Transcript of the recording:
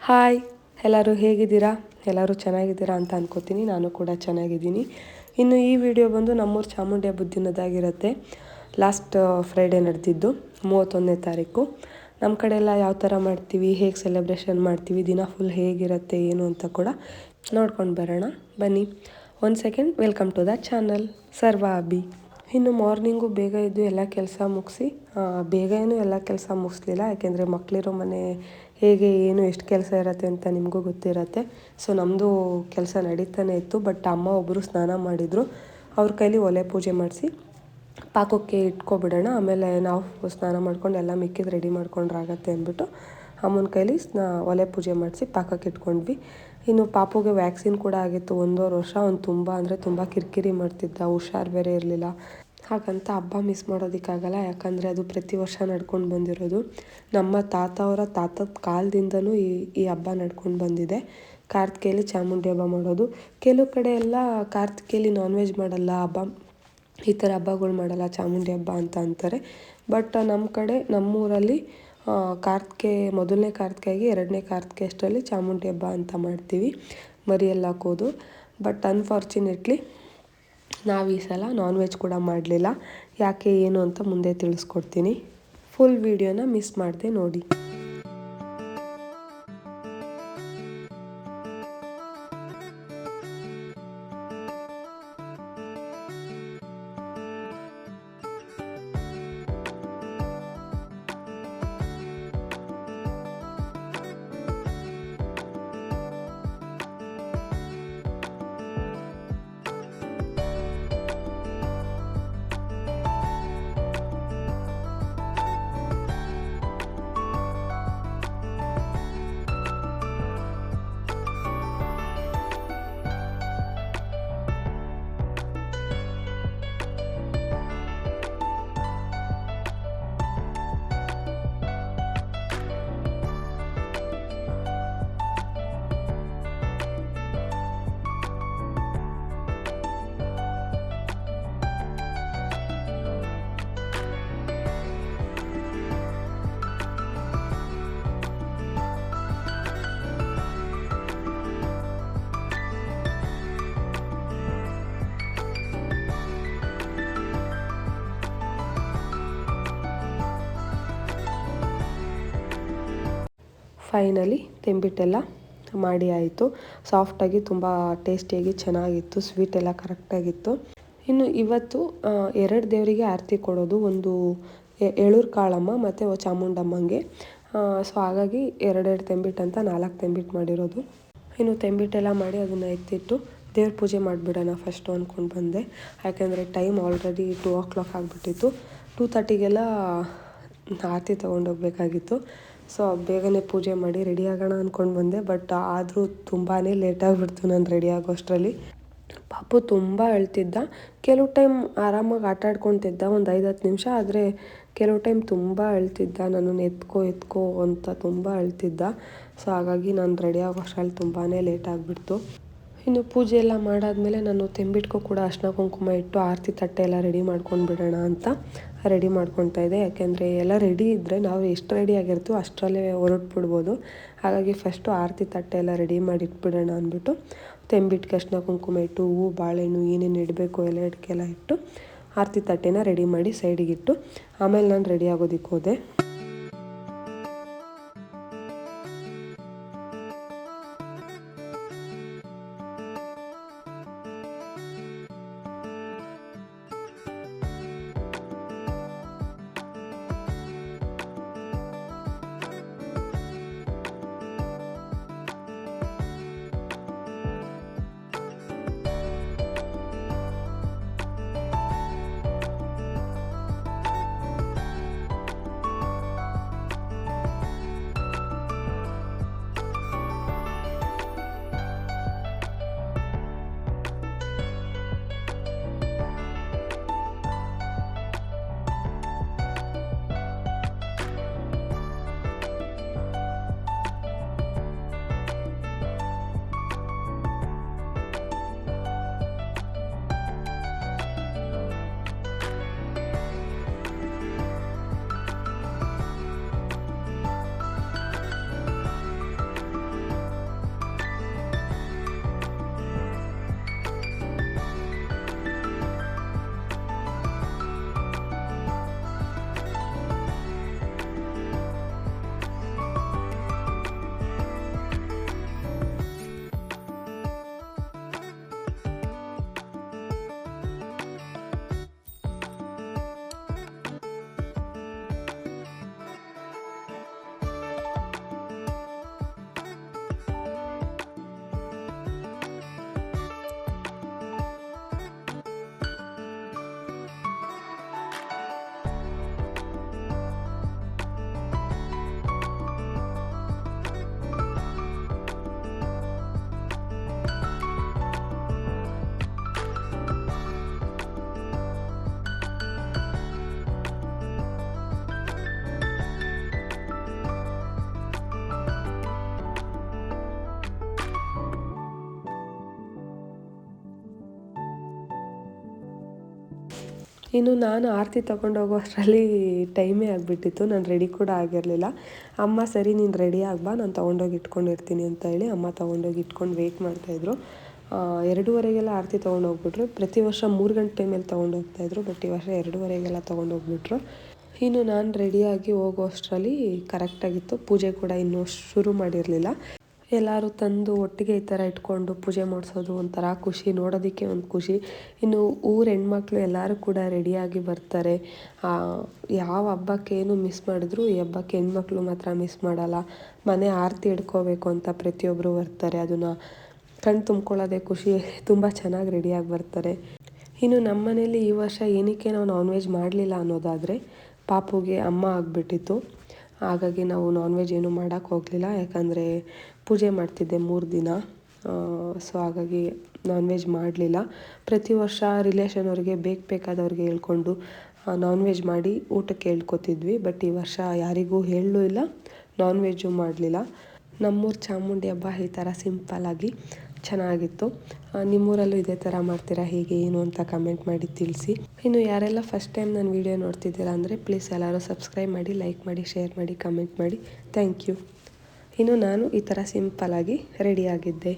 Hi, ಎಲ್ಲರೂ ಹೇಗಿದ್ದೀರಾ? ಎಲ್ಲರೂ ಚೆನ್ನಾಗಿದ್ದೀರಾ ಅಂತ ಅನ್ಕೋತೀನಿ. ನಾನು ಕೂಡ ಚೆನ್ನಾಗಿದ್ದೀನಿ. ಇನ್ನು ಈ ವಿಡಿಯೋ ಬಂದು ನಮ್ಮೂರು ಚಾಮುಂಡಿ ಹಬ್ಬದ ದಿನದಾಗಿರುತ್ತೆ. ಲಾಸ್ಟ್ ಫ್ರೈಡೇ ನಡೆದಿದ್ದು 31ನೇ ತಾರೀಕು. ನಮ್ಮ ಕಡೆ ಎಲ್ಲ ಯಾವ ಥರ ಮಾಡ್ತೀವಿ, ಹೇಗೆ ಸೆಲೆಬ್ರೇಷನ್ ಮಾಡ್ತೀವಿ, ದಿನ ಫುಲ್ ಹೇಗಿರುತ್ತೆ ಏನು ಅಂತ ಕೂಡ ನೋಡ್ಕೊಂಡು ಬರೋಣ ಬನ್ನಿ. 1 second. Welcome to the channel ಸರ್ವ ಅಬಿ. ಇನ್ನು ಮಾರ್ನಿಂಗು ಬೇಗ ಇದ್ದು ಎಲ್ಲ ಕೆಲಸ ಮುಗಿಸಿ, ಬೇಗ ಏನು ಎಲ್ಲ ಕೆಲಸ ಮುಗಿಸ್ಲಿಲ್ಲ, ಯಾಕೆಂದರೆ ಮಕ್ಕಳಿರೋ ಮನೆ ಹೇಗೆ ಏನು ಎಷ್ಟು ಕೆಲಸ ಇರುತ್ತೆ ಅಂತ ನಿಮಗೂ ಗೊತ್ತಿರುತ್ತೆ. ಸೊ ನಮ್ಮದು ಕೆಲಸ ನಡೀತಾನೆ ಇತ್ತು. ಬಟ್ ಅಮ್ಮ ಒಬ್ಬರು ಸ್ನಾನ ಮಾಡಿದರು. ಅವ್ರ ಕೈಲಿ ಒಲೆ ಪೂಜೆ ಮಾಡಿಸಿ ಪಾಕಕ್ಕೆ ಇಟ್ಕೊಬಿಡೋಣ, ಆಮೇಲೆ ನಾವು ಸ್ನಾನ ಮಾಡ್ಕೊಂಡು ಎಲ್ಲ ಮಿಕ್ಕಿದ್ದು ರೆಡಿ ಮಾಡ್ಕೊಂಡ್ರಾಗತ್ತೆ ಅಂದ್ಬಿಟ್ಟು ಅಮ್ಮನ ಕೈಲಿ ಒಲೆ ಪೂಜೆ ಮಾಡಿಸಿ ಪಾಕಕ್ಕೆ ಇಟ್ಕೊಂಡ್ವಿ. ಇನ್ನು ಪಾಪುಗೆ ವ್ಯಾಕ್ಸಿನ್ ಕೂಡ ಆಗಿತ್ತು 1.5 ವರ್ಷ. ಅವ್ನು ತುಂಬ ಕಿರಿಕಿರಿ ಮಾಡ್ತಿದ್ದ, ಹುಷಾರು ಬೇರೆ ಇರಲಿಲ್ಲ. ಹಾಗಂತ ಹಬ್ಬ ಮಿಸ್ ಮಾಡೋದಕ್ಕಾಗಲ್ಲ, ಯಾಕಂದರೆ ಅದು ಪ್ರತಿ ವರ್ಷ ನಡ್ಕೊಂಡು ಬಂದಿರೋದು. ನಮ್ಮ ತಾತದ ಕಾಲದಿಂದನೂ ಈ ಹಬ್ಬ ನಡ್ಕೊಂಡು ಬಂದಿದೆ. ಕಾರ್ತಿಕೆಯಲ್ಲಿ ಚಾಮುಂಡಿ ಹಬ್ಬ ಮಾಡೋದು. ಕೆಲವು ಕಡೆ ಎಲ್ಲ ಕಾರ್ತಿಕೆಯಲ್ಲಿ ನಾನ್ ವೆಜ್ ಮಾಡಲ್ಲ, ಈ ಥರ ಹಬ್ಬಗಳು ಮಾಡಲ್ಲ, ಚಾಮುಂಡಿ ಹಬ್ಬ ಅಂತ ಅಂತಾರೆ. ಬಟ್ ನಮ್ಮ ಕಡೆ ನಮ್ಮೂರಲ್ಲಿ ಮೊದಲನೇ ಕಾರ್ತಿಕೆಗೆ 2ನೇ ಕಾರ್ತಿಕೆ ಅಷ್ಟರಲ್ಲಿ ಚಾಮುಂಡಿ ಹಬ್ಬ ಅಂತ ಮಾಡ್ತೀವಿ, ಮರಿಯೆಲ್ಲ ಹಾಕೋದು. ಬಟ್ ಅನ್ಫಾರ್ಚುನೇಟ್ಲಿ ನಾವು ಈ ಸಲ ನಾನ್ ವೆಜ್ ಕೂಡ ಮಾಡಲಿಲ್ಲ. ಯಾಕೆ ಏನು ಅಂತ ಮುಂದೆ ತಿಳಿಸ್ಕೊಡ್ತೀನಿ. ಫುಲ್ ವಿಡಿಯೋನ ಮಿಸ್ ಮಾಡಿದೆ ನೋಡಿ. ಫೈನಲಿ ತೆಂಬಿಟ್ಟೆಲ್ಲ ಮಾಡಿ ಆಯಿತು. ಸಾಫ್ಟಾಗಿ ತುಂಬ ಟೇಸ್ಟಿಯಾಗಿ ಚೆನ್ನಾಗಿತ್ತು. ಸ್ವೀಟ್ ಎಲ್ಲ ಕರೆಕ್ಟಾಗಿತ್ತು. ಇನ್ನು ಇವತ್ತು 2 ದೇವರಿಗೆ ಆರತಿ ಕೊಡೋದು, ಒಂದು ಎಳೂರು ಕಾಳಮ್ಮ ಮತ್ತು ಚಾಮುಂಡಮ್ಮಂಗೆ. ಸೊ ಹಾಗಾಗಿ 2 ತೆಂಬಿಟ್ಟು ಅಂತ 4 ತೆಂಬಿಟ್ಟು ಮಾಡಿರೋದು. ಇನ್ನು ತೆಂಬಿಟ್ಟೆಲ್ಲ ಮಾಡಿ ಅದನ್ನು ಎತ್ತಿಟ್ಟು ದೇವ್ರ ಪೂಜೆ ಮಾಡಿಬಿಡೋಣ ಫಸ್ಟು ಅಂದ್ಕೊಂಡು ಬಂದೆ. ಯಾಕೆಂದರೆ ಟೈಮ್ ಆಲ್ರೆಡಿ 2 o'clock ಆಗಿಬಿಟ್ಟಿತ್ತು. 2:30ಗೆಲ್ಲ ಆರತಿ ತೊಗೊಂಡೋಗ್ಬೇಕಾಗಿತ್ತು. ಸೊ ಬೇಗನೆ ಪೂಜೆ ಮಾಡಿ ರೆಡಿ ಆಗೋಣ ಅಂದ್ಕೊಂಡು ಬಂದೆ. ಬಟ್ ಆದರೂ ತುಂಬಾ ಲೇಟಾಗಿಬಿಡ್ತು ನಾನು ರೆಡಿ ಆಗೋಷ್ಟರಲ್ಲಿ. ಪಾಪು ತುಂಬ ಅಳ್ತಿದ್ದ. ಕೆಲವು ಟೈಮ್ ಆರಾಮಾಗಿ ಆಟ ಆಡ್ಕೊತಿದ್ದ ಒಂದು 5-10 ನಿಮಿಷ. ಆದರೆ ಕೆಲವು ಟೈಮ್ ತುಂಬ ಅಳ್ತಿದ್ದ, ನನ್ನನ್ನು ಎತ್ಕೋ ಅಂತ ತುಂಬ ಅಳ್ತಿದ್ದ. ಸೊ ಹಾಗಾಗಿ ನಾನು ರೆಡಿ ಆಗೋಷ್ಟರಲ್ಲಿ ತುಂಬಾ ಲೇಟ್ ಆಗಿಬಿಡ್ತು. ಇನ್ನು ಪೂಜೆ ಎಲ್ಲ ಮಾಡಾದಮೇಲೆ ನಾನು ತೆಂಬಿಟ್ಕೋ ಕೂಡ ಅರ್ಶಿನ ಕುಂಕುಮ ಇಟ್ಟು ಆರತಿ ತಟ್ಟೆ ಎಲ್ಲ ರೆಡಿ ಮಾಡ್ಕೊಂಡು ಬಿಡೋಣ ಅಂತ ರೆಡಿ ಮಾಡ್ಕೊತಾ ಇದ್ದೆ. ಯಾಕೆಂದರೆ ಎಲ್ಲ ರೆಡಿ ಇದ್ದರೆ ನಾವು ಎಷ್ಟು ರೆಡಿ ಆಗಿರ್ತೀವೋ ಅಷ್ಟರಲ್ಲೇ ಹೊರಟ್ಬಿಡ್ಬೋದು. ಹಾಗಾಗಿ ಫಸ್ಟು ಆರತಿ ತಟ್ಟೆ ಎಲ್ಲ ರೆಡಿ ಮಾಡಿ ಇಟ್ಬಿಡೋಣ ಅಂದ್ಬಿಟ್ಟು ತೆಂಬಿಟ್ಟಿಗೆ ಅರ್ಶಿನ ಕುಂಕುಮ ಇಟ್ಟು ಹೂವು ಬಾಳೆಹಣ್ಣು ಏನೇನು ಇಡಬೇಕು ಎಲ್ಲ ಇಟ್ಕೆಲ್ಲ ಇಟ್ಟು ಆರತಿ ತಟ್ಟೆನ ರೆಡಿ ಮಾಡಿ ಸೈಡಿಗಿಟ್ಟು ಆಮೇಲೆ ನಾನು ರೆಡಿ ಆಗೋದಕ್ಕೆ ಹೋದೆ. ಇನ್ನು ನಾನು ಆರತಿ ತೊಗೊಂಡೋಗೋ ಅಷ್ಟರಲ್ಲಿ ಟೈಮೇ ಆಗಿಬಿಟ್ಟಿತ್ತು. ನಾನು ರೆಡಿ ಕೂಡ ಆಗಿರಲಿಲ್ಲ. ಅಮ್ಮ ಸರಿ ನೀನು ರೆಡಿ ಆಗ್ಬಾ, ನಾನು ತೊಗೊಂಡೋಗಿ ಇಟ್ಕೊಂಡಿರ್ತೀನಿ ಅಂತ ಹೇಳಿ ಅಮ್ಮ ತೊಗೊಂಡೋಗಿ ಇಟ್ಕೊಂಡು ವೆಯ್ಟ್ ಮಾಡ್ತಾಯಿದ್ರು. 2:30ಗೆಲ್ಲ ಆರತಿ ತೊಗೊಂಡೋಗ್ಬಿಟ್ರು. ಪ್ರತಿ ವರ್ಷ 3 ಗಂಟೆ ಮೇಲೆ ತೊಗೊಂಡೋಗ್ತಾಯಿದ್ರು, ಬಟ್ ಈ ವರ್ಷ 2:30ಗೆಲ್ಲ ತೊಗೊಂಡೋಗ್ಬಿಟ್ರು. ಇನ್ನು ನಾನು ರೆಡಿಯಾಗಿ ಹೋಗೋ ಅಷ್ಟರಲ್ಲಿ ಕರೆಕ್ಟಾಗಿತ್ತು. ಪೂಜೆ ಕೂಡ ಇನ್ನೂ ಶುರು ಮಾಡಿರಲಿಲ್ಲ. ಎಲ್ಲರೂ ತಂದು ಒಟ್ಟಿಗೆ ಈ ಥರ ಇಟ್ಕೊಂಡು ಪೂಜೆ ಮಾಡಿಸೋದು ಒಂಥರ ಖುಷಿ, ನೋಡೋದಕ್ಕೆ ಒಂದು ಖುಷಿ. ಇನ್ನು ಊರ ಹೆಣ್ಮಕ್ಳು ಎಲ್ಲರೂ ಕೂಡ ರೆಡಿಯಾಗಿ ಬರ್ತಾರೆ. ಯಾವ ಹಬ್ಬಕ್ಕೇನು ಮಿಸ್ ಮಾಡಿದ್ರು ಈ ಹಬ್ಬಕ್ಕೆ ಹೆಣ್ಮಕ್ಳು ಮಾತ್ರ ಮಿಸ್ ಮಾಡಲ್ಲ. ಮನೆ ಆರತಿ ಹಿಡ್ಕೋಬೇಕು ಅಂತ ಪ್ರತಿಯೊಬ್ಬರು ಬರ್ತಾರೆ. ಅದನ್ನು ಕಣ್ಣು ತುಂಬ್ಕೊಳ್ಳೋದೇ ಖುಷಿ. ತುಂಬ ಚೆನ್ನಾಗಿ ರೆಡಿಯಾಗಿ ಬರ್ತಾರೆ. ಇನ್ನು ನಮ್ಮ ಮನೇಲಿ ಈ ವರ್ಷ ಏನಕ್ಕೆ ನಾವು ನಾನ್ ವೆಜ್ ಮಾಡಲಿಲ್ಲ ಅನ್ನೋದಾದರೆ, ಪಾಪುಗೆ ಅಮ್ಮ ಆಗಿಬಿಟ್ಟಿತ್ತು. ಹಾಗಾಗಿ ನಾವು ನಾನ್ ವೆಜ್ ಏನೂ ಮಾಡೋಕ್ಕೆ ಹೋಗಲಿಲ್ಲ. ಯಾಕಂದರೆ ಪೂಜೆ ಮಾಡ್ತಿದ್ದೆ 3 ದಿನ. ಸೊ ಹಾಗಾಗಿ ನಾನ್ ವೆಜ್ ಮಾಡಲಿಲ್ಲ. ಪ್ರತಿ ವರ್ಷ ರಿಲೇಷನವ್ರಿಗೆ ಬೇಕಾದವ್ರಿಗೆ ಹೇಳ್ಕೊಂಡು ನಾನ್ ವೆಜ್ ಮಾಡಿ ಊಟಕ್ಕೆ ಹೇಳ್ಕೊತಿದ್ವಿ. ಬಟ್ ಈ ವರ್ಷ ಯಾರಿಗೂ ಹೇಳಲೂ ಇಲ್ಲ, ನಾನ್ ವೆಜ್ಜು ಮಾಡಲಿಲ್ಲ. ನಮ್ಮೂರ ಚಾಮುಂಡಿ ಹಬ್ಬ ಈ ಥರ ಸಿಂಪಲ್ಲಾಗಿ ಚೆನ್ನಾಗಿತ್ತು. ನಿಮ್ಮೂರಲ್ಲೂ ಇದೇ ಥರ ಮಾಡ್ತೀರಾ, ಹೇಗೆ ಏನು ಅಂತ ಕಮೆಂಟ್ ಮಾಡಿ ತಿಳಿಸಿ. ಇನ್ನು ಯಾರೆಲ್ಲ ಫಸ್ಟ್ ಟೈಮ್ ನನ್ನ ವೀಡಿಯೋ ನೋಡ್ತಿದ್ದೀರಾ ಅಂದರೆ ಪ್ಲೀಸ್ ಎಲ್ಲರೂ ಸಬ್ಸ್ಕ್ರೈಬ್ ಮಾಡಿ, ಲೈಕ್ ಮಾಡಿ, ಶೇರ್ ಮಾಡಿ, ಕಮೆಂಟ್ ಮಾಡಿ. Thank you. ಇನ್ನು ನಾನು ಈ ಥರ ಸಿಂಪಲ್ಲಾಗಿ ರೆಡಿಯಾಗಿದ್ದೆ.